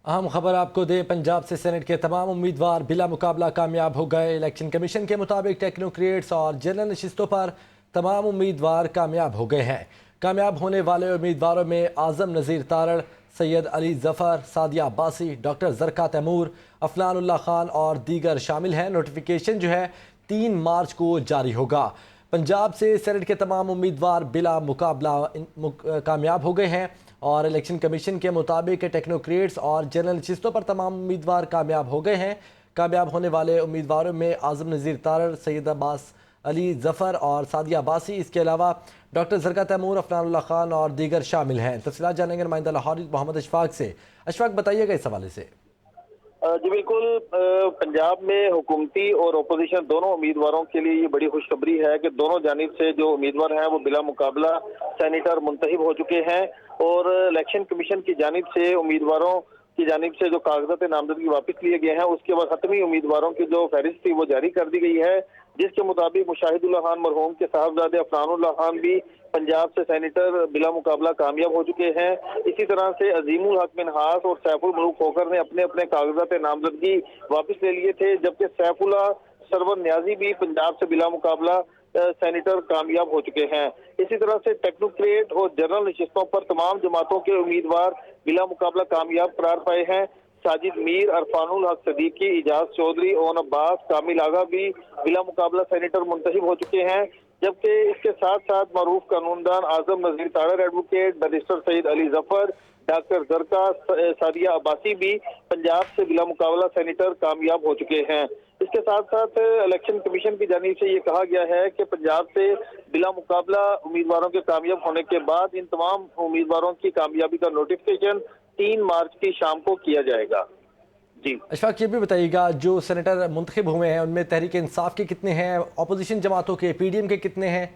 अहम खबर आपको दे पंजाब से सेनेट के तमाम उम्मीदवार बिला मुकाबला कामयाब हो गए। इलेक्शन कमीशन के मुताबिक टेक्नोक्रेट्स और जनरल नशिस्तों पर तमाम उम्मीदवार कामयाब हो गए हैं। कामयाब होने वाले उम्मीदवारों में आज़म नज़ीर तारड़, सैयद अली ज़फ़र, सादिया अब्बासी, डॉक्टर ज़रका तैमूर, अफनानुल्लाह खान और दीगर शामिल हैं। नोटिफिकेशन जो है 3 मार्च को जारी होगा। पंजाब से सेनेट के तमाम उम्मीदवार बिला मुकाबला कामयाब हो गए हैं और इलेक्शन कमीशन के मुताबिक टेक्नोक्रेट्स और जनरल नशिस्तों पर तमाम उम्मीदवार कामयाब हो गए हैं। कामयाब होने वाले उम्मीदवारों में आज़म नज़ीर तारड़, सैयद अब्बास अली ज़फ़र और सादिया अब्बासी, इसके अलावा डॉक्टर ज़रका तैमूर, अफनानुल्लाह खान और दीगर शामिल हैं। तफ़सीलात जानेंगे नुमाइंदा लाहौरी मोहम्मद अशफाक से। अशफाक, बताइएगा इस हवाले से। जी बिल्कुल। पंजाब में हुकूमती और अपोजिशन दोनों उम्मीदवारों के लिए ये बड़ी खुशखबरी है कि दोनों जानिब से जो उम्मीदवार हैं वो बिला मुकाबला सेनेटर मुंतखब हो चुके हैं और इलेक्शन कमीशन की जानिब से उम्मीदवारों की जानिब से जो कागजात नामजदगी वापस लिए गए हैं उसके बाद हतमी उम्मीदवारों की जो फहरिस्त थी वो जारी कर दी गई है, जिसके मुताबिक मुशाहिदुल्लाह खान मरहूम के साहबजादे अफनानुल्लाह खान भी पंजाब से सेनेटर बिला मुकाबला कामयाब हो चुके हैं। इसी तरह से अजीमुल हक मिनहास और सैफुल मलूक खोखर ने अपने अपने कागजात नामजदगी वापस ले लिए थे, जबकि सैफुल्लाह सरवर न्याजी भी पंजाब से बिला मुकाबला सेनेटर कामयाब हो चुके हैं। इसी तरह से टेक्नोक्रेट और जनरल नशिस्तों पर तमाम जमातों के उम्मीदवार बिला मुकाबला कामयाब करार पाए हैं। साजिद मीर, अरफानुल हक सदीकी, इजाज चौधरी, ओन अब्बास, कामिल आगा भी बिला मुकाबला सेनेटर मुंतखब हो चुके हैं, जबकि इसके साथ साथ मरूफ कानूनदान Azam Nazir Tarar advocate, barrister Saeed Ali Zafar, doctor Zarqa, Sadia Abbasi भी पंजाब से बिला मुकाबला सेनेटर कामयाब हो चुके हैं। इसके साथ साथ इलेक्शन कमीशन की जानिब से ये कहा गया है कि पंजाब से बिला मुकाबला उम्मीदवारों के कामयाब होने के बाद इन तमाम उम्मीदवारों की कामयाबी का नोटिफिकेशन 3 मार्च की शाम को किया जाएगा। जी अशफाक, ये भी बताइएगा, जो सेनेटर मुंतखब हुए हैं उनमें तहरीक इंसाफ के कितने हैं, अपोजिशन जमातों के पीडीएम के कितने हैं?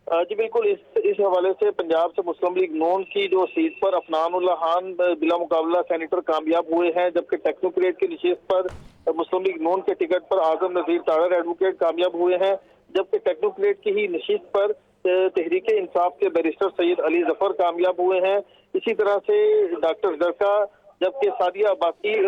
जी बिल्कुल। इस हवाले से पंजाब से मुस्लिम लीग नून की जो सीट पर अफनानुल्लाह खान बिला मुकाबला सेनेटर कामयाब हुए हैं, जबकि टेक्नोक्रेट की नशिस्त पर मुस्लिम लीग नून के टिकट पर आजम नजीर तारड़ एडवोकेट कामयाब हुए हैं, जबकि टेक्नोक्रेट की ही नशिस्त पर तहरीक इंसाफ के बैरिस्टर सैयद अली जफर कामयाब हुए हैं। इसी तरह से डॉक्टर जरका, जबकि सादिया अब्बासी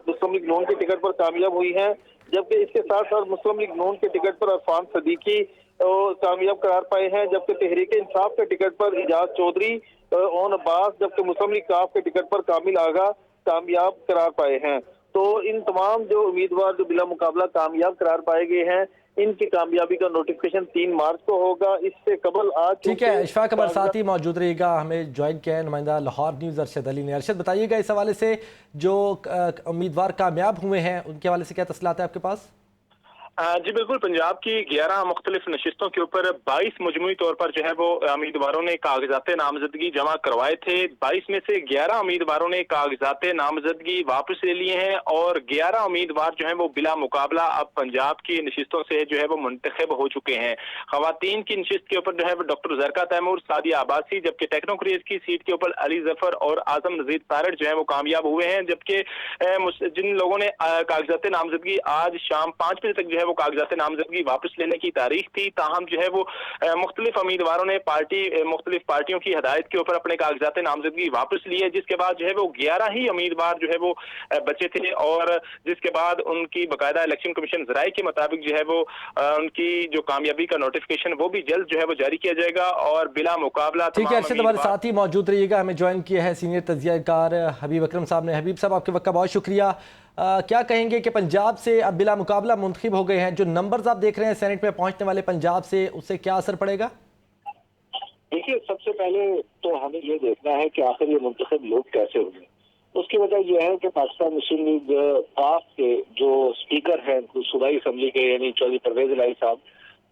मुस्लिम लीग नून के टिकट पर कामयाब हुई हैं, जबकि इसके साथ साथ मुस्लिम लीग नून के टिकट पर अरफान सदीकी कामयाब करार पाए हैं, जबकि तहरीक इंसाफ के टिकट पर इजाज चौधरी, ओन अब्बास, जबकि मुस्लिम लीग काफ के टिकट पर कामिल आगा कामयाब करार पाए हैं। तो इन तमाम जो उम्मीदवार जो बिला मुकाबला कामयाब करार पाए गए हैं, इनकी कामयाबी का नोटिफिकेशन 3 मार्च को होगा। इससे कबल आज ठीक है अशफाक, हमारे साथ ही मौजूद रहिएगा। हमें ज्वाइन किया है नुमाइंदा लाहौर न्यूज़ अरशद अली ने। अरशद, बताइएगा इस हवाले से, जो उम्मीदवार कामयाब हुए हैं उनके हवाले से क्या तफसीलात है आपके पास? जी बिल्कुल। पंजाब की 11 मुख्तलिफ नशिस्तों के ऊपर 22 मजमूई तौर पर जो है वो उम्मीदवारों ने कागजात नामजदगी जमा करवाए थे। 22 में से 11 उम्मीदवारों ने कागजात नामजदगी वापस ले लिए हैं और 11 उम्मीदवार जो है वो बिला मुकाबला अब पंजाब की नशिस्तों से जो है वो मुंतखब हो चुके हैं। खवातीन की नशिस्त के ऊपर जो है वो डॉक्टर जरका तैमूर, सादिया अब्बासी, जबकि टेक्नोक्रेट की सीट के ऊपर अली जफर और आजम नजीर तारड़ जो है वो कामयाब हुए हैं, जबकि जिन लोगों ने कागजात नामजदगी आज शाम 5 बजे तक जो है वो कागजात नामजदगी वापस लेने की तारीख थी, ताहम जो है वो मुख्तलिफ उम्मीदवारों ने मुख्तलिफ पार्टियों की हदायत के ऊपर अपने कागजात नामजदगी वापस लिए, जिसके बाद जो है वो 11 ही उम्मीदवार जो है वो बचे थे और जिसके बाद उनकी बाकायदा इलेक्शन कमीशन ज़राए के मुताबिक जो है वो उनकी जो कामयाबी का नोटिफिकेशन वो भी जल्द जो है वो जारी किया जाएगा और बिला मुकाबला। ठीक है अरशद, हमारे साथ ही मौजूद रहिएगा। हमें ज्वाइन किया है सीनियर तज्ज़ियाकार हबीब अकरम साहब ने। हबीब साहब, आपके वक्त का बहुत शुक्रिया। क्या कहेंगे कि पंजाब से अब बिला मुकाबला मुंतखब हो गए हैं, जो नंबर्स आप देख रहे हैं सेनेट में पहुंचने वाले पंजाब से, उससे क्या असर पड़ेगा? देखिए, सबसे पहले तो हमें ये देखना है कि आखिर ये मुंतखब लोग कैसे हुए। उसकी वजह यह है कि पाकिस्तान मुस्लिम लीग पाक के जो स्पीकर हैं सूबाई असम्बली के, यानी चौधरी परवेज इलाही साहब,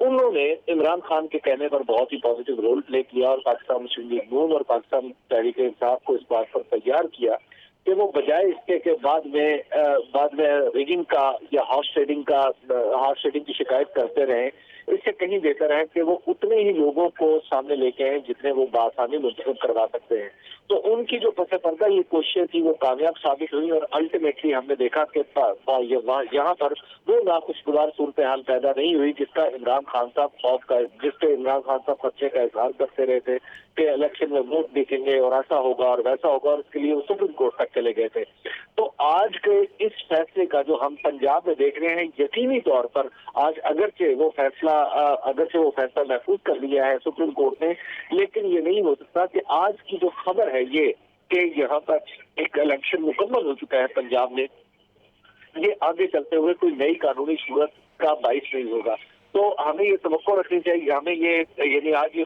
उन्होंने इमरान खान के कहने पर बहुत ही पॉजिटिव रोल प्ले किया और पाकिस्तान मुस्लिम लीग नून और पाकिस्तान तहरीक इंसाफ को इस बात पर तैयार किया कि वो बजाय इसके के बाद में रिगिंग का या हॉर्स ट्रेडिंग की शिकायत करते रहे इससे कहीं बेहतर है कि वो उतने ही लोगों को सामने लेके आए जितने वो बासानी मुंतखब करवा सकते हैं। तो उनकी जो पसे पर्दा ये कोशिशें थी वो कामयाब साबित हुई और अल्टीमेटली हमने देखा कि यहाँ पर वो नाखुशगवार सूरत हाल पैदा नहीं हुई जिसका इमरान खान साहब खौफ का, जिसपे इमरान खान साहब खदशे का इजहार करते रहे थे कि इलेक्शन में वोट दिखेंगे और ऐसा होगा और वैसा होगा, और इसके लिए वो सुप्रीम कोर्ट तक चले गए थे। तो आज के इस फैसले का जो हम पंजाब में देख रहे हैं, यकीनी तौर पर आज अगरचे वो फैसला महफूज कर लिया है सुप्रीम कोर्ट ने, लेकिन ये नहीं हो सकता कि आज की जो खबर है ये कि यहाँ पर एक इलेक्शन मुकम्मल हो चुका है पंजाब में, ये आगे चलते हुए कोई नई कानूनी सूरत का बाइस नहीं होगा। तो हमें ये तवक्को रखनी चाहिए, हमें ये यानी आज ये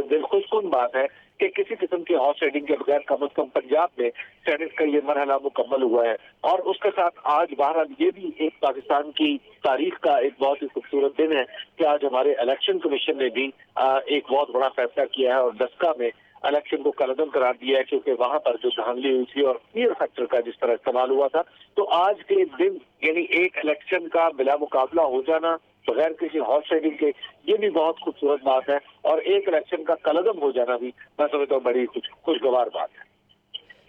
दिल खुशकुन बात है कि किसी किस्म की हॉर्स राइडिंग के बगैर कम अज कम पंजाब में सेनेट का ये मरहला मुकम्मल हुआ है। और उसके साथ आज बहरहाल ये भी एक पाकिस्तान की तारीख का एक बहुत ही खूबसूरत दिन है कि आज हमारे इलेक्शन कमीशन ने भी एक बहुत बड़ा फैसला किया है और डस्का में इलेक्शन को कलअदम करार दिया है, क्योंकि वहां पर जो धांधली हुई थी और फियर फैक्टर का जिस तरह इस्तेमाल हुआ था, तो आज के दिन यानी एक इलेक्शन का बिला मुकाबला हो जाना बगैर किसी हॉर्स राइडिंग के, ये भी बहुत खूबसूरत बात है। और एक इलेक्शन का कलअदम हो जाना भी मैं समझता हूँ बड़ी खुशगवार बात है।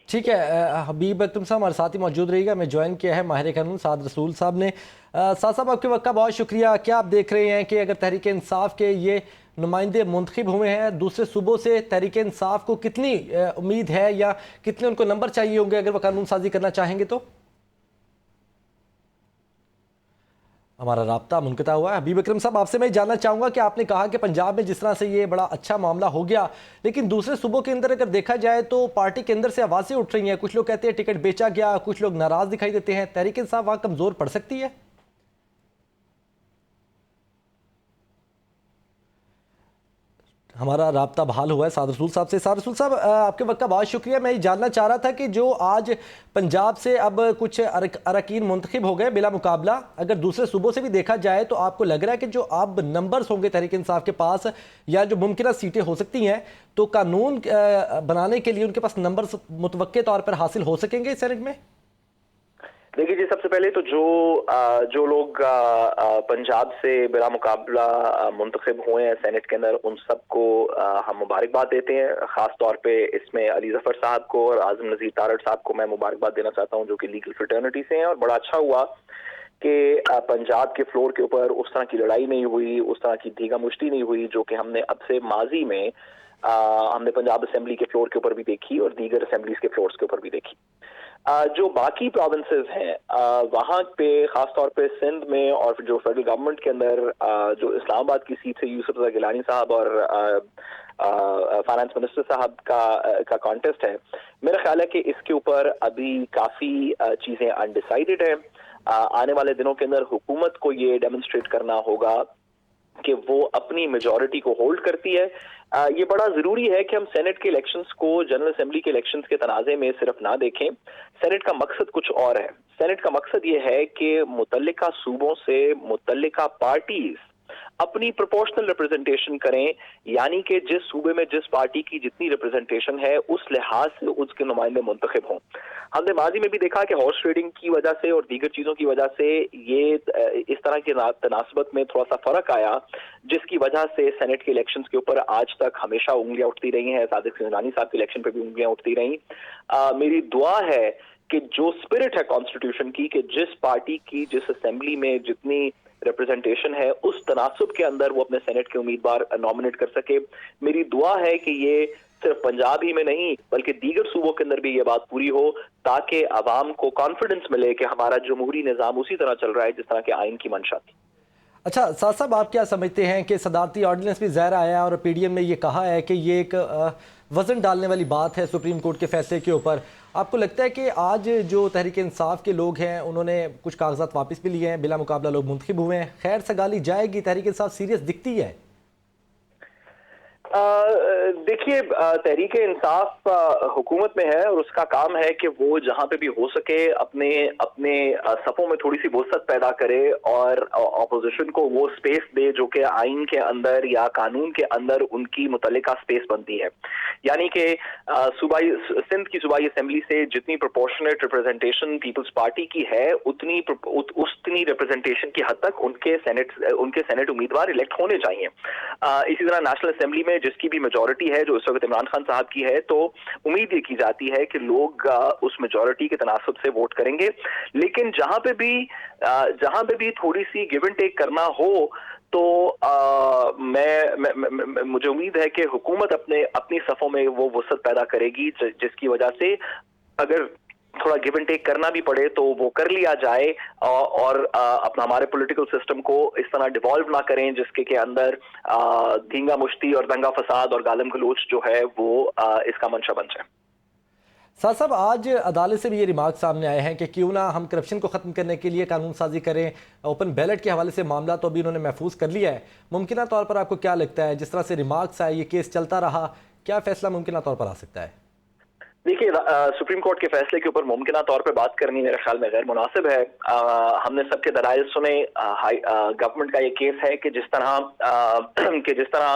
ठीक है, हबीब अख्तम साहब हमारे साथ ही मौजूद रहिएगा। मैं ज्वाइन किया है माहिर कानून साद रसूल साहब ने। साद साहब आपके वक्त का बहुत शुक्रिया। क्या आप देख रहे हैं कि अगर तहरीक इंसाफ के ये नुमाइंदे मुंतखब हुए हैं दूसरे सूबों से, तहरीक इंसाफ को कितनी उम्मीद है या कितने उनको नंबर चाहिए होंगे अगर वो कानून साजी करना चाहेंगे? तो हमारा राब्ता मुनक़ता हुआ है। हबीब अकरम साहब, आपसे मैं जानना चाहूँगा कि आपने कहा कि पंजाब में जिस तरह से ये बड़ा अच्छा मामला हो गया, लेकिन दूसरे सूबों के अंदर अगर देखा जाए तो पार्टी के अंदर से आवाज़ें उठ रही हैं। कुछ लोग कहते हैं टिकट बेचा गया, कुछ लोग नाराज़ दिखाई देते हैं। तहरीक इंसाफ वहाँ कमज़ोर पड़ सकती है? हमारा राब्ता बहाल हुआ है साद रसूल साहब से। साद रसूल साहब, आपके वक्त का बहुत शुक्रिया। मैं ये जानना चाह रहा था कि जो आज पंजाब से अब कुछ अरकान मुंतखब हो गए बिला मुकाबला, अगर दूसरे सूबों से भी देखा जाए तो आपको लग रहा है कि जो अब नंबर्स होंगे तहरीक इंसाफ के पास या जो मुमकिन सीटें हो सकती हैं, तो कानून बनाने के लिए उनके पास नंबर्स मुतवक्के तौर पर हासिल हो सकेंगे सेनेट में? देखिए जी, सबसे पहले तो जो लोग पंजाब से बिला मुकाबला मुंतखब हुए हैं सेनेट के अंदर, उन सबको हम मुबारकबाद देते हैं। खास तौर पे इसमें अली जफर साहब को और आजम नज़ीर तारड़ साहब को मैं मुबारकबाद देना चाहता हूं, जो कि लीगल फ्रेटर्निटी से हैं। और बड़ा अच्छा हुआ कि पंजाब के फ्लोर के ऊपर उस तरह की लड़ाई नहीं हुई, उस तरह की धीगा मुश्ती नहीं हुई जो कि हमने अब से माजी में हमने पंजाब असेंबली के फ्लोर के ऊपर भी देखी और दीगर असेंबलीज के फ्लोर्स के ऊपर भी देखी। जो बाकी प्रोविंसेस हैं वहाँ पे खास तौर पे सिंध में और जो फेडरल गवर्नमेंट के अंदर जो इस्लामाबाद की सीट से यूसुफ रज़ा गिलानी साहब और फाइनेंस मिनिस्टर साहब का कॉन्टेस्ट है, मेरा ख्याल है कि इसके ऊपर अभी काफ़ी चीज़ें अनडिसाइडेड हैं। आने वाले दिनों के अंदर हुकूमत को ये डेमोन्स्ट्रेट करना होगा कि वो अपनी मेजॉरिटी को होल्ड करती है। ये बड़ा जरूरी है कि हम सेनेट के इलेक्शंस को जनरल असेंबली के इलेक्शंस के तनाज़े में सिर्फ ना देखें। सेनेट का मकसद कुछ और है। सेनेट का मकसद ये है कि मुतल्लिका सूबों से मुतल्लिका पार्टीज अपनी प्रोपोर्शनल रिप्रेजेंटेशन करें, यानी कि जिस सूबे में जिस पार्टी की जितनी रिप्रेजेंटेशन है उस लिहाज से उसके नुमाइंदे मुंतखब हों। हमने माजी में भी देखा कि हॉर्स ट्रेडिंग की वजह से और दीगर चीज़ों की वजह से ये इस तरह की तनासबत में थोड़ा सा फर्क आया, जिसकी वजह से सेनेट के इलेक्शंस के ऊपर आज तक हमेशा उंगलियां उठती रही हैं। सादिक सिंघानी साहब के इलेक्शन पर भी उंगलियां उठती रही। मेरी दुआ है कि जो स्पिरिट है कॉन्स्टिट्यूशन की, कि जिस पार्टी की जिस असेंबली में जितनी रिप्रेजेंटेशन है उस तनासब के अंदर वो अपने सेनेट के उम्मीदवार नॉमिनेट कर सके। मेरी दुआ है कि ये सिर्फ पंजाब ही में नहीं बल्कि दीगर सूबों के अंदर भी ये बात पूरी हो, ताकि आवाम को कॉन्फिडेंस मिले कि हमारा जमहूरी निज़ाम उसी तरह चल रहा है जिस तरह के आइन की मंशा थी। अच्छा साद साहब, आप क्या समझते हैं कि सदारती ऑर्डिनेंस भी ज़ाहिर आया और पीडीएम ने ये कहा है कि ये एक वज़न डालने वाली बात है सुप्रीम कोर्ट के फैसले के ऊपर। आपको लगता है कि आज जो तहरीक इंसाफ के लोग हैं उन्होंने कुछ कागजात वापस भी लिए हैं, बिला मुकाबला लोग मुंतखब हुए हैं, खैर सगाली जाएगी, तहरीक इंसाफ सीरियस दिखती है? देखिए, तहरीक इंसाफ हुकूमत में है और उसका काम है कि वो जहां पे भी हो सके अपने अपने सफ़ों में थोड़ी सी वसअत पैदा करे और अपोजिशन को वो स्पेस दे जो कि आइन के अंदर या कानून के अंदर उनकी मुतल्लिका स्पेस बनती है। यानी कि सूबाई सिंध की सूबाई असम्बली से जितनी प्रोपोर्शनेट रिप्रेजेंटेशन पीपल्स पार्टी की है उतनी रिप्रेजेंटेशन की हद तक उनके सेनेट उम्मीदवार इलेक्ट होने चाहिए। इसी तरह नेशनल असेंबली में जिसकी भी मेजॉरिटी है जो इस वक्त इमरान खान साहब की है, तो उम्मीद ये की जाती है कि लोग उस मेजॉरिटी के तनासब से वोट करेंगे। लेकिन जहां पे भी थोड़ी सी गिव एंड टेक करना हो तो मुझे उम्मीद है कि हुकूमत अपनी सफ़ों में वो वसअत पैदा करेगी जिसकी वजह से अगर थोड़ा गिव एंड टेक करना भी पड़े तो वो कर लिया जाए और अपना हमारे पॉलिटिकल सिस्टम को इस तरह डिवॉल्व ना करें जिसके के अंदर धींगा मुश्ती और दंगा फसाद और गालम गलोच जो है वो इसका मंशा बन जाए। साहब, आज अदालत से भी ये रिमार्क सामने आए हैं कि क्यों ना हम करप्शन को ख़त्म करने के लिए कानून साजी करें। ओपन बैलेट के हवाले से मामला तो अभी उन्होंने महफूज कर लिया है। मुमकिन तौर पर आपको क्या लगता है, जिस तरह से रिमार्क्स आए, ये केस चलता रहा, क्या फैसला मुमकिन तौर पर आ सकता है? देखिए, सुप्रीम कोर्ट के फैसले के ऊपर मुमकिन तौर पे बात करनी मेरे ख्याल में गैर मुनासिब है। हमने सबके दलाइल सुने। गवर्नमेंट का ये केस है कि जिस तरह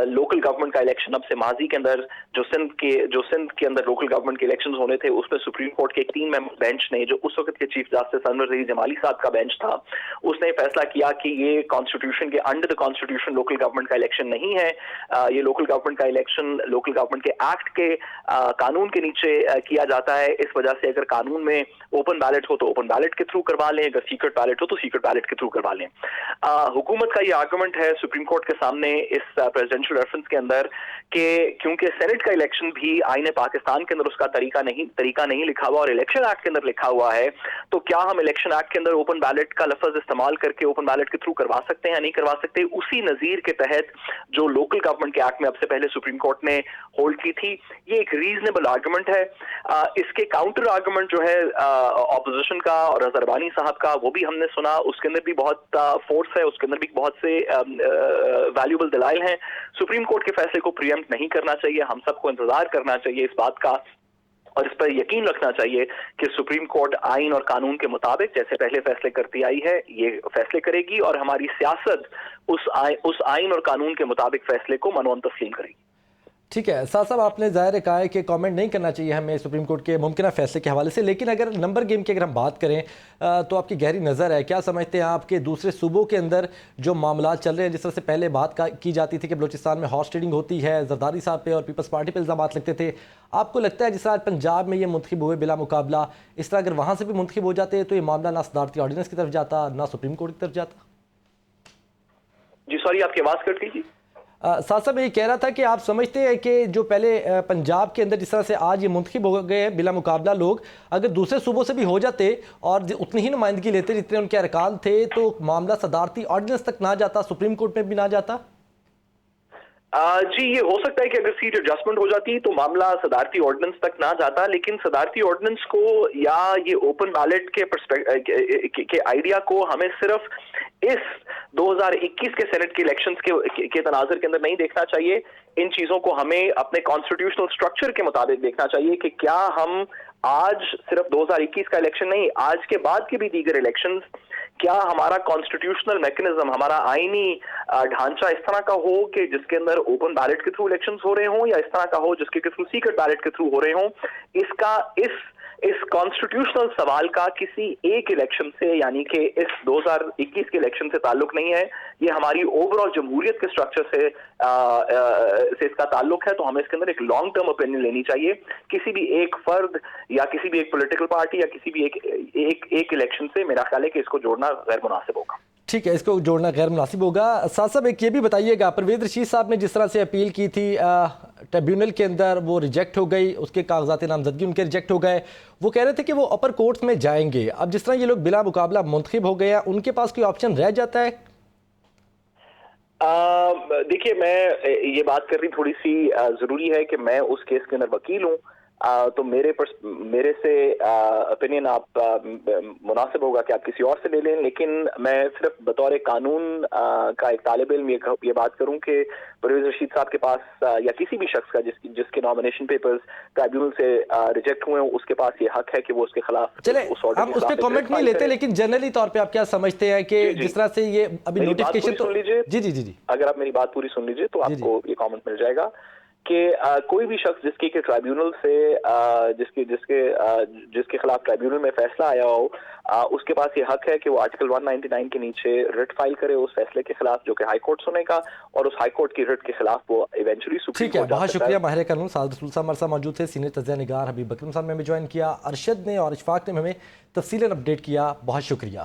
लोकल गवर्नमेंट का इलेक्शन अब से माजी के अंदर जो सिंध के अंदर लोकल गवर्नमेंट के इलेक्शन होने थे, उसमें सुप्रीम कोर्ट के एक 3 मेंबर बेंच ने, जो उस वक्त के चीफ जस्टिस अनवर ज़हीर जमाली साहब का बेंच था, उसने फैसला किया कि ये कॉन्स्टिट्यूशन के under the constitution local government का इलेक्शन नहीं है। ये लोकल गवर्नमेंट का इलेक्शन लोकल गवर्नमेंट के एक्ट के कानून के नीचे किया जाता है। इस वजह से अगर कानून में ओपन बैलेट हो तो ओपन बैलेट के थ्रू करवा लें, अगर सीक्रेट बैलेट हो तो सीक्रेट बैलेट के थ्रू करवा लें। हुकूमत का ये आर्गुमेंट है सुप्रीम कोर्ट के सामने इस प्रेसिडेंशियल रेफरेंस के अंदर कि क्योंकि सेनेट का इलेक्शन भी आईने पाकिस्तान के अंदर उसका तरीका नहीं लिखा हुआ और इलेक्शन एक्ट के अंदर लिखा हुआ है, तो क्या हम इलेक्शन एक्ट के अंदर ओपन बैलेट का लफ्ज इस्तेमाल करके ओपन बैलेट के थ्रू करवा सकते हैं या नहीं करवा सकते। उसी नजीर के तहत जो लोकल गवर्नमेंट के एक्ट में अब से पहले सुप्रीम कोर्ट ने होल्ड की थी, ये एक रीजनेबल आर्गुमेंट है। इसके काउंटर आर्गुमेंट जो है ऑपोजिशन का और अजहरबानी साहब का, वो भी हमने सुना। उसके अंदर भी बहुत फोर्स है, उसके अंदर भी बहुत से वैल्यूबल दलाइल हैं। सुप्रीम कोर्ट के फैसले को प्रीएम्प्ट नहीं करना चाहिए। हम सबको इंतजार करना चाहिए इस बात का और इस पर यकीन रखना चाहिए कि सुप्रीम कोर्ट आइन और कानून के मुताबिक जैसे पहले फैसले करती आई है ये फैसले करेगी और हमारी सियासत उस आइन और कानून के मुताबिक फैसले को मनोन तस्लीम करेगी। ठीक है साहब, आपने ज़ाहिर कहा है कि कमेंट नहीं करना चाहिए हमें सुप्रीम कोर्ट के मुमकिन फैसले के हवाले से, लेकिन अगर नंबर गेम की अगर हम बात करें तो आपकी गहरी नज़र है, क्या समझते हैं आप कि दूसरे सूबों के अंदर जो मामला चल रहे हैं, जिस तरह से पहले बात की जाती थी कि बलूचिस्तान में हॉर्स ट्रेडिंग होती है, जरदारी साहब पे और पीपल्स पार्टी पे इल्ज़ाम लगते थे, आपको लगता है जिस तरह पंजाब में ये मुंतखब हुए बिला मुकाबला, इस तरह अगर वहाँ से भी मुंतखब हो जाते तो ये मामला ना सदारती ऑर्डिनेंस की तरफ जाता ना सुप्रीम कोर्ट की तरफ जाता? जी सॉरी, आपकी आवाज़ कट गई थी। साहब ये कह रहा था कि आप समझते हैं कि जो पहले पंजाब के अंदर जिस तरह से आज ये मुंतखब हो गए बिला मुकाबला लोग, अगर दूसरे सूबों से भी हो जाते और उतनी ही नुमाइंदगी लेते जितने उनके अरकान थे, तो मामला सदारती ऑर्डिनेंस तक ना जाता, सुप्रीम कोर्ट में भी ना जाता? जी, ये हो सकता है कि अगर सीट एडजस्टमेंट हो जाती तो मामला सदारती ऑर्डिनेंस तक ना जाता, लेकिन सदारती ऑर्डिनेंस को या ये ओपन बैलेट के आइडिया को हमें सिर्फ इस 2021 के सेनेट के इलेक्शंस के तनाज़ुर के अंदर नहीं देखना चाहिए। इन चीजों को हमें अपने कॉन्स्टिट्यूशनल स्ट्रक्चर के मुताबिक देखना चाहिए कि क्या हम आज सिर्फ 2021 का इलेक्शन नहीं, आज के बाद के भी दीगर इलेक्शंस, क्या हमारा कॉन्स्टिट्यूशनल मैकेनिज्म, हमारा आईनी ढांचा इस तरह का हो कि जिसके अंदर ओपन बैलेट के थ्रू इलेक्शंस हो रहे हों या इस तरह का हो जिसके थ्रू सीक्रेट बैलेट के थ्रू हो रहे हों। इस कॉन्स्टिट्यूशनल सवाल का किसी एक इलेक्शन से, यानी कि इस 2021 के इलेक्शन से ताल्लुक नहीं है, ये हमारी ओवरऑल जमहूरियत के स्ट्रक्चर से इसका ताल्लुक है। तो हमें इसके अंदर एक लॉन्ग टर्म ओपिनियन लेनी चाहिए। किसी भी एक फर्द या किसी भी एक पॉलिटिकल पार्टी या किसी भी एक इलेक्शन से मेरा ख्याल है कि इसको जोड़ना गैर मुनासिब होगा। ठीक है, इसको जोड़ना गैर मुनासिब होगा। साहब एक ये भी बताइएगा, परवेज रशीद साहब ने जिस तरह से अपील की थी ट्रिब्यूनल के अंदर, वो रिजेक्ट हो गई, उसके कागजात नामजदगी उनके रिजेक्ट हो गए। वो कह रहे थे कि वो अपर कोर्ट्स में जाएंगे। अब जिस तरह ये लोग बिला मुकाबला मुंतखब हो गया, उनके पास कोई ऑप्शन रह जाता है? देखिए, मैं ये बात करनी थोड़ी सी ज़रूरी है कि मैं उस केस के अंदर वकील हूँ। تو میرے سے اوپینین آپ مناسب ہوگا کہ آپ کسی اور سے لے لیں، لیکن میں صرف بطور قانون کا ایک طالب علم یہ بات کروں کہ پرویز رشید صاحب کے پاس یا کسی بھی شخص کا جس کے نامینیشن پیپرز ٹرائیبیونل سے ریجیکٹ ہوئے ہیں، اس کے پاس یہ حق ہے کہ وہ اس کے خلاف چلے ہم اس پہ کامنٹ نہیں لیتے، لیکن جنرلی طور پہ آپ کیا سمجھتے ہیں کہ جس طرح سے یہ ابھی نوٹیفکیشن سن لیجیے، جی اگر آپ میری بات پوری سن لیجیے تو آپ کو یہ کامنٹ مل جائے گا کہ کوئی بھی شخص جس کے ٹرائیبیونل سے جس کے خلاف ٹرائیبیونل میں فیصلہ آیا ہو، اس کے پاس یہ حق ہے کہ وہ آرٹیکل 199 کے نیچے رٹ فائل کرے اس فیصلے کے خلاف جو کہ ہائی کورٹ سنے گا، اور اس ہائی کورٹ کی رٹ کے خلاف وہ ایونچولی سپریم ٹھیک ہے. کورٹ جا بہت سکتا شکریہ ماہر قانون سعد رسول صاحب ہمارے ساتھ موجود تھے. سینئر تجزیہ نگار حبیب بکرم صاحب نے ہمیں جوائن کیا، ارشد نے اور اشفاق نے ہمیں تفصیلاً اپڈیٹ کیا. بہت شکریہ.